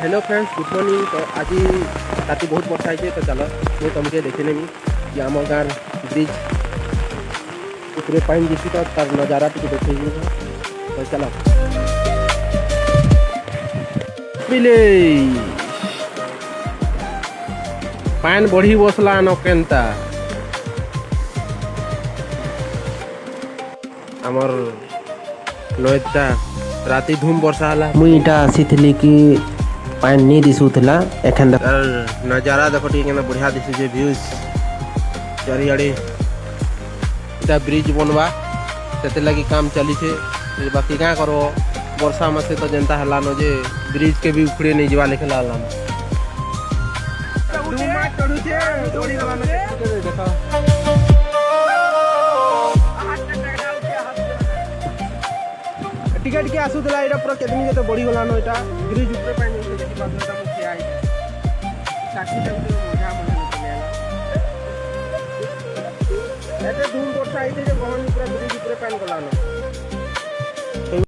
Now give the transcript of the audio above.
Hello friends, good morning. तो आज राति बहुत वर्षा है तो चलो मुझे तुमके देखनेमी कि आम गाँव ब्रिज उपरे पानी जीती तो तार नजारा टी देखे तो चलो पिले पान बढ़ी बसला न केनता आमर नईटा राति धूम वर्षा हला मुई इटा आसीथली कि पान नहीं दिशुला एखन नजारा देखो टी बढ़िया दिशुचे व्यूज चारिआडे इटा ब्रिज बनवा से लगी काम चली छे बाकी क्या करो वर्षा में से तो जनता हला न जे ब्रिज के भी उखड़े नहीं जवा लिखला हला टिकट के आसुला एटा पूरा केदमी जते बड़ी गला न एटा ब्रिज ऊपर पानी देखि पाछटा मुखिया आई साक्षी तक मजा मन चले एते धूम वर्षा आई जे गहन पूरा ब्रिज ऊपर पानी गला न